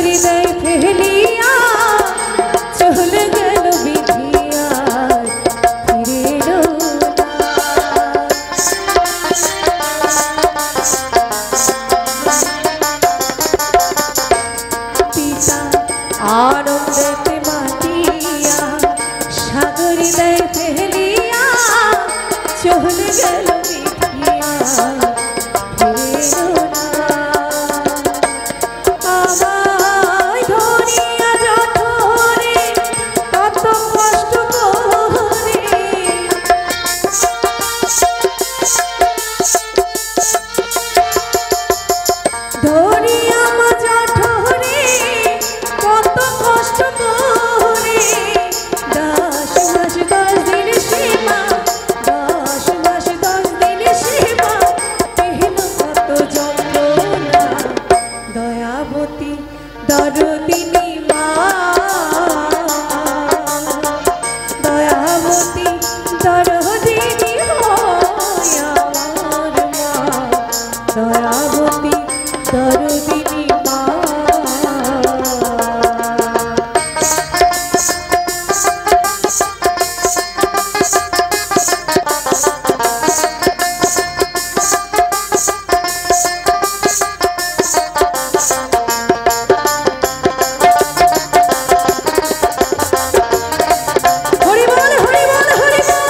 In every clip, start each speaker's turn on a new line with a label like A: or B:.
A: হৃদয় ফেলিয়া চলে গেল বিধিয়া ফিরে এলো না। পিতা আনন্দেতে মাতিয়া সাগর হৃদয় ফেলিয়া চলে গেল বিধিয়া ফিরে এলো না। আমায় ধরিয়া যতরে কত কষ্ট করে ধরিয়া যতরে কত কষ্ট করে 10 মাস 10 দিন সীমা 10 মাস 10 দিন সীমা পেল কত যন্ত্রণা। দয়াবতী দরদিনী মা দয়াবতী দরদিনী হয় আমার মা দয়াবতী দরদিনী মা। হরি বল হরি বল হরি বল।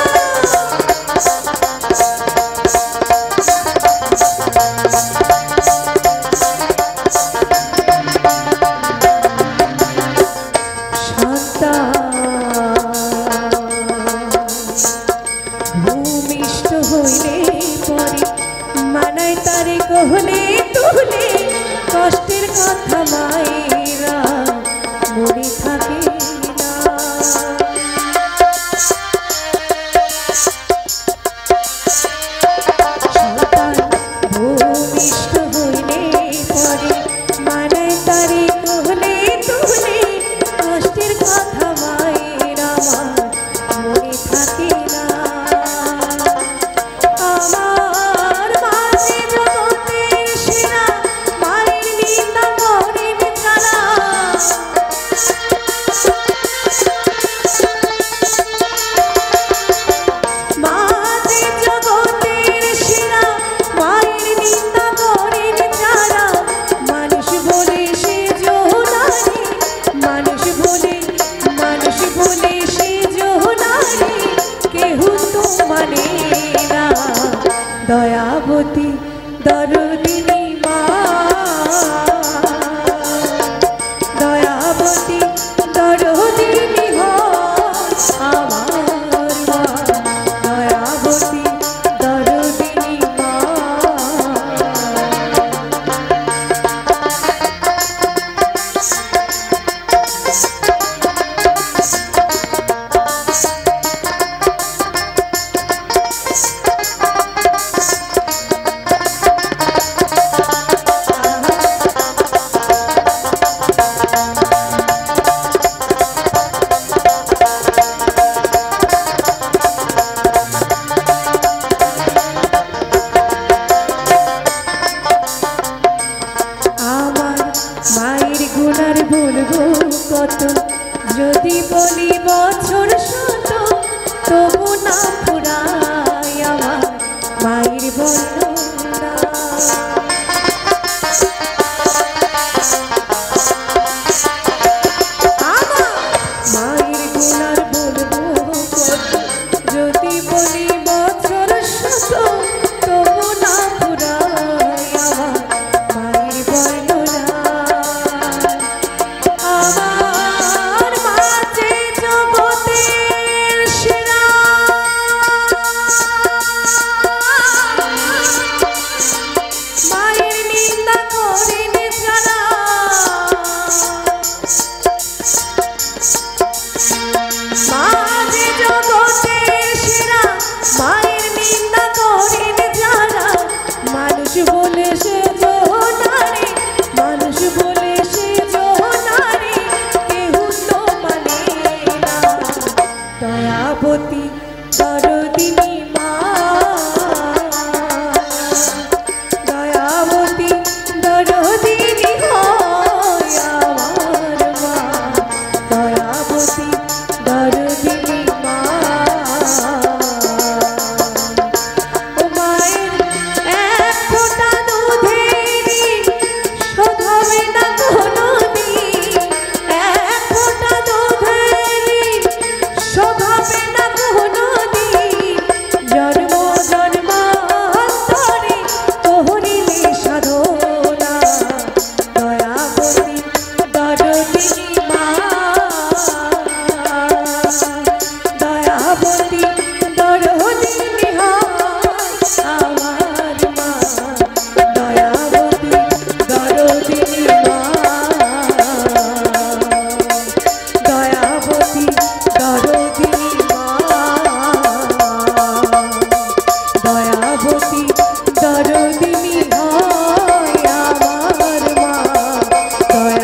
A: ভূমিষ্ঠ হইলে পরে মানায় তারে কহলে তুলে কষ্টের কথা মায়েরা মনে থাকে না। সন্তান ভূমিষ্ঠ হইলে পরে মানায় তারে কহলে তুলে কষ্টের কথা মায়েরা মনে থাকে না। আমার মাঝে জগতের সেরা মায়ের নিন্দা করেন যারা মাঝে জগতের সেরা মায়ের নিন্দা করেন যারা মানুষ বলে সে জোনারে মানুষ বলে সে জোনারে কেহ তো মানে না। দয়াবতী দরদিনী মা দয়াবতী দরদিনী হয় আমার মা দয়াবতী দরদিনী মা। আমার মায়ের গুণার বলবো কত যদি বলি বছর শত তবু না ফুরায় আমার মায়ের বর্ণনা। আমার মায়ের গুণার বলবো কত যদি বলি বছর শত তবু না ফুরায় আমার মায়ের বর্ণনা। আমার মাঝে জগতের সেরা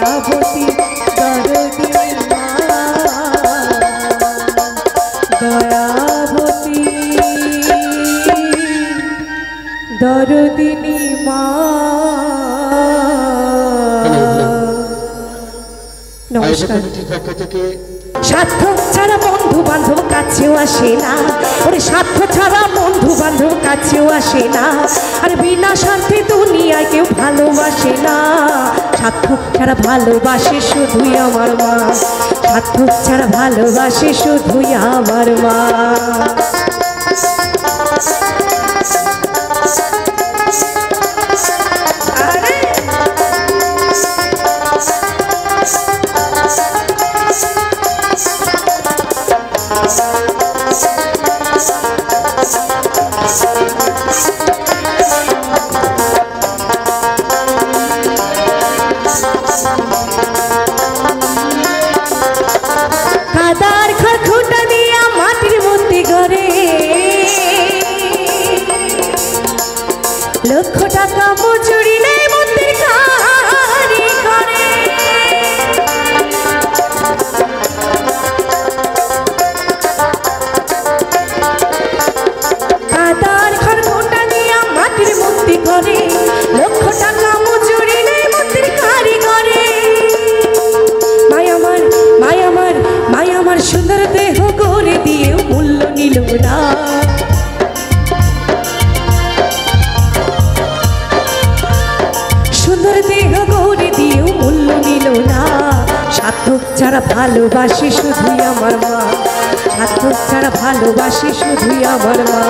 A: দয়াবতী দরদিনী মা, দয়াবতী দরদিনী মা। নমস্কার। স্বার্থ ছাড়া বন্ধু বান্ধব কাছেও আসে না, ওরে স্বার্থ ছাড়া বন্ধু বান্ধব কাছেও আসে না, আর বিনা স্বার্থে দুনিয়ায় কেউ ভালোবাসে না। স্বার্থ ছাড়া ভালোবাসে শুধুই আমার মা, স্বার্থ ছাড়া ভালোবাসে শুধুই আমার মা। কাদার খড়খুঁটা দিয়া মাটির মধ্যে গড়ে, লক্ষ টাকা মজুরি নেই মন্দির কারি করে। কাদার খড়খুঁটা দিয়া মাটির মধ্যে গড়ে, লক্ষ টাকা মজুরি নেই মন্দির কারি করে। মায়ামার মায়ামার মায়ামার সুন্দর দেহ গড়ে দিয়ে মূল্য নিল না, সুন্দর দেহ গড়ে দিয়ে মূল্য নিল না। সার্থক ছাড়া ভালোবাসে শুধুই আমার মা, সার্থক ছাড়া ভালোবাসে শুধুই আমার মা।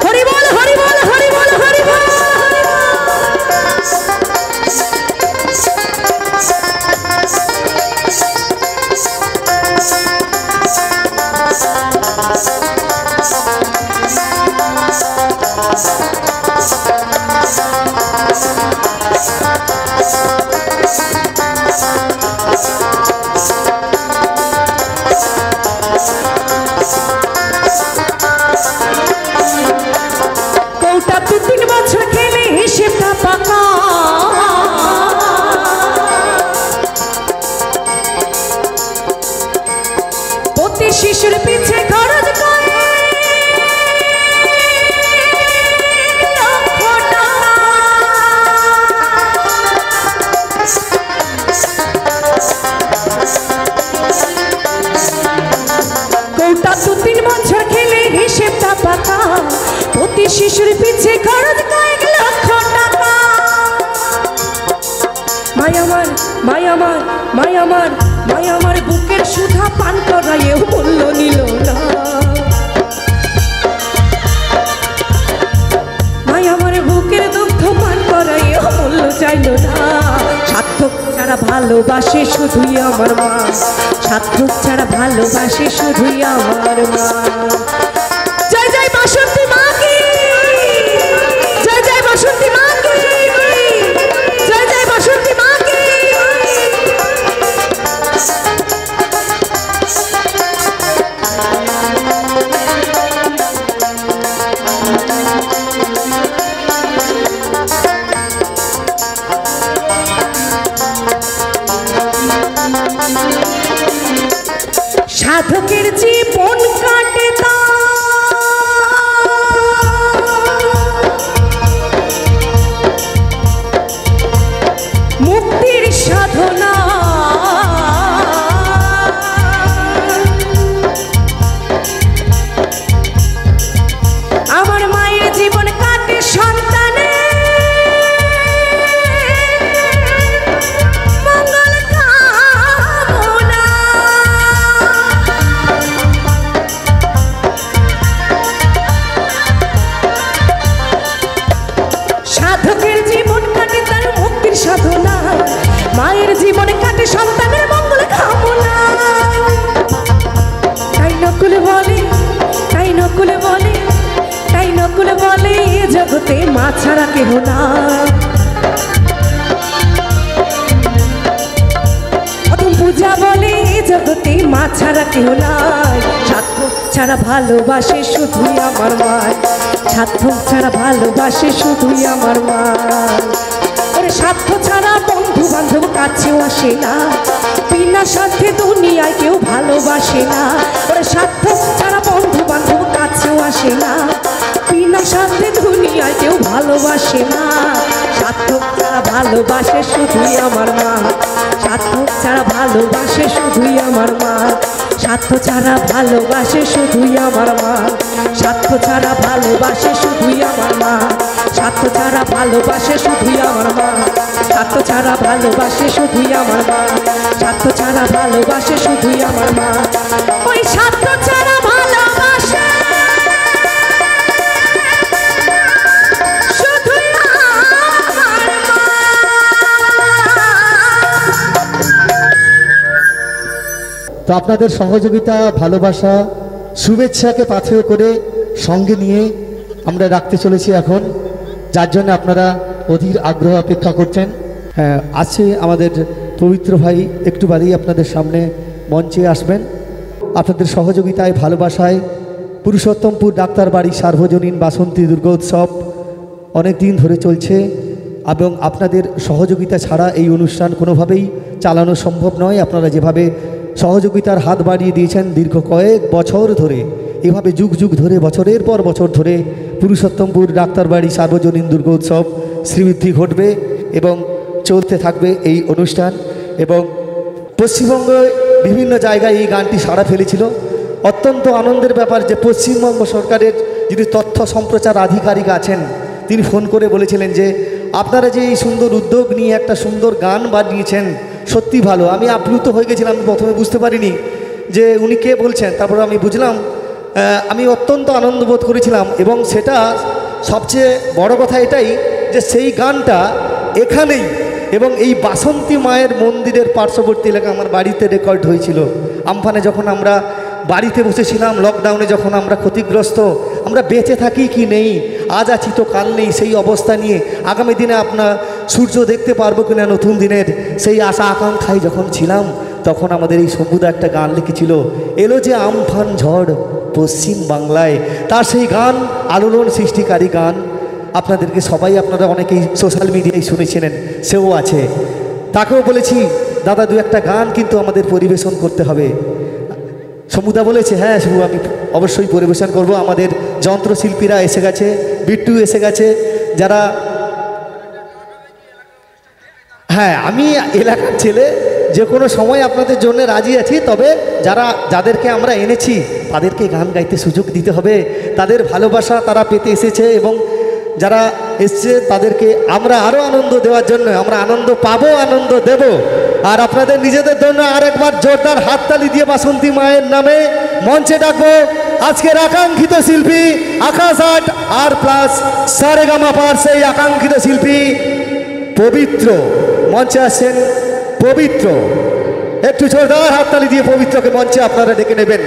A: হরি বল হরি বল হরি বল হরি বল। কৌটা 2-3 বছর খেলে হিসেবটা পাকা, প্রতি শিশুর পিছে খরচ করে লক্ষ টাকা। কৌটা 2-3 বছর খেলে হিসেবটা পাকা, প্রতি শিশুর পিছে খরচ কয়েক লক্ষ টাকা। মায়ামার মায়ামার মায়ামার মায়ামার বুকের সুধা পান করাইও মূল্য নিল না, মায়ামার বুকের দুগ্ধ পান করাইও মূল্য চাইল না। সার্থক ছাড়া ভালোবাসে শুধুই আমার মা, সার্থক ছাড়া ভালোবাসে শুধুই আমার মা। জয় জয় বাসন্তী মা কি, জয় জয় বাসন্তী মা কি, জয় জয় বাসন্তী মা কি। সাধকের জীবন কাটে তা মুক্তির সাধনা, আমার মায়ের জীবন কাটে সন্তানে মঙ্গল কামনা। সাধকের জীবন কাটে তার মুক্তির সাধনা, মায়ের জীবন কাটে সন্তানের মঙ্গল কামনা। তাই নকুল বলে, তাই নকুল বলে, তাই নকুল বলে এ জগতে মা ছাড়া কেহ না। পূজা বলে এ জগতে মা ছাড়া কেহ নাই। সার্থক ছাড়া ভালোবাসে শুধুই আমার মা, সার্থক ছাড়া ভালোবাসে শুধুই আমার মা। ওরে স্বার্থ ছাড়া বন্ধু বান্ধব কাছেও আসে না, বিনা স্বার্থে দুনিয়ায় কেউ ভালোবাসে না। ওরে স্বার্থ ছাড়া বন্ধু বান্ধব কাছেও আসে না, বিনা স্বার্থে দুনিয়ায় কেউ ভালোবাসে না। সার্থক ছাড়া ভালোবাসে শুধুই আমার মা, সার্থক ছাড়া ভালোবাসে শুধুই আমার মা, স্বার্থ ছাড়া ভালোবাসে শুধুই আমার মা, স্বার্থ ছাড়া ভালোবাসে শুধুই আমার মা, স্বার্থ ছাড়া ভালোবাসে শুধুই আমার মা, স্বার্থ ছাড়া ভালোবাসে শুধুই আমার মা, স্বার্থ ছাড়া ভালোবাসে শুধুই আমার মা। ওই স্বার্থ ছাড়া ভালোবাসে শুধুই আমার মা।
B: তো আপনাদের সহযোগিতা, ভালোবাসা, শুভেচ্ছাকে পাথেয় করে সঙ্গে নিয়ে আমরা রাখতে চলেছি এখন, যার জন্য আপনারা অধীর আগ্রহ অপেক্ষা করছেন। হ্যাঁ, আছে আমাদের পবিত্র ভাই, একটু বাদেই আপনাদের সামনে মঞ্চে আসবেন। আপনাদের সহযোগিতায়, ভালোবাসায় পুরুষোত্তমপুর ডাক্তার বাড়ি সার্বজনীন বাসন্তী দুর্গোৎসব অনেক দিন ধরে চলছে এবং আপনাদের সহযোগিতা ছাড়া এই অনুষ্ঠান কোনোভাবেই চালানো সম্ভব নয়। আপনারা যেভাবে সহযোগিতার হাত বাড়িয়ে দিয়েছেন দীর্ঘ কয়েক বছর ধরে, এভাবে যুগ যুগ ধরে, বছরের পর বছর ধরে পুরুষোত্তমপুর ডাক্তারবাড়ি সার্বজনীন দুর্গোৎসব শ্রীবৃদ্ধি ঘটবে এবং চলতে থাকবে এই অনুষ্ঠান। এবং পশ্চিমবঙ্গে বিভিন্ন জায়গায় এই গানটি সাড়া ফেলেছিল। অত্যন্ত আনন্দের ব্যাপার যে পশ্চিমবঙ্গ সরকারের যিনি তথ্য সম্প্রচার আধিকারিক আছেন, তিনি ফোন করে বলেছিলেন যে আপনারা যে এই সুন্দর উদ্যোগ নিয়ে একটা সুন্দর গান বানিয়েছেন, সত্যি ভালো। আমি আপ্লুত হয়ে গেছিলাম, আমি প্রথমে বুঝতে পারিনি যে উনি কে বলছেন, তারপর আমি বুঝলাম। আমি অত্যন্ত আনন্দ বোধ করেছিলাম এবং সেটা সবচেয়ে বড় কথা এটাই যে সেই গানটা এখানেই এবং এই বাসন্তী মায়ের মন্দিরের পার্শ্ববর্তী এলাকা আমার বাড়িতে রেকর্ড হয়েছিল। আমফানে যখন আমরা বাড়িতে বসেছিলাম, লকডাউনে যখন আমরা ক্ষতিগ্রস্ত, আমরা বেঁচে থাকি কি নেই, আজ আছি তো কাল নেই, সেই অবস্থা নিয়ে আগামী দিনে আপনার সূর্য দেখতে পারবো কিনা নতুন দিনের সেই আশা আকাঙ্ক্ষায় যখন ছিলাম, তখন আমাদের এই শম্ভুদা একটা গান লিখেছিল, এলো যে আমফান ঝড় পশ্চিম বাংলায়। তার সেই গান আলোড়ন সৃষ্টিকারী গান আপনাদেরকে সবাই, আপনারা অনেকেই সোশ্যাল মিডিয়ায় শুনেছিলেন, সেও আছে। তাকেও বলেছি দাদা দু একটা গান কিন্তু আমাদের পরিবেশন করতে হবে। শম্ভুদা বলেছে হ্যাঁ শুভ, আমি অবশ্যই পরিবেশন করব। আমাদের যন্ত্রশিল্পীরা এসে গেছে, বিট্টু এসে গেছে, যারা, হ্যাঁ আমি এলাকার ছেলে, যে কোনো সময় আপনাদের জন্য রাজি আছি। তবে যাদেরকে আমরা এনেছি তাদেরকে গান গাইতে সুযোগ দিতে হবে। তাদের ভালোবাসা তারা পেতে এসেছে এবং যারা এসছে তাদেরকে আমরা আরও আনন্দ দেওয়ার জন্য, আমরা আনন্দ পাবো, আনন্দ দেব। আর আপনাদের নিজেদের জন্য আরেকবার জোরদার হাততালি দিয়ে বাসন্তী মায়ের নামে মঞ্চে ডাকবো আজকের আকাঙ্ক্ষিত শিল্পী আকাশ আট আর প্লাস সারেগামাপার সেই আকাঙ্ক্ষিত শিল্পী পবিত্র। মঞ্চে আসছেন পবিত্র, একটু জোরদার হাততালি দিয়ে পবিত্রকে মঞ্চে আপনারা ডেকে নেবেন।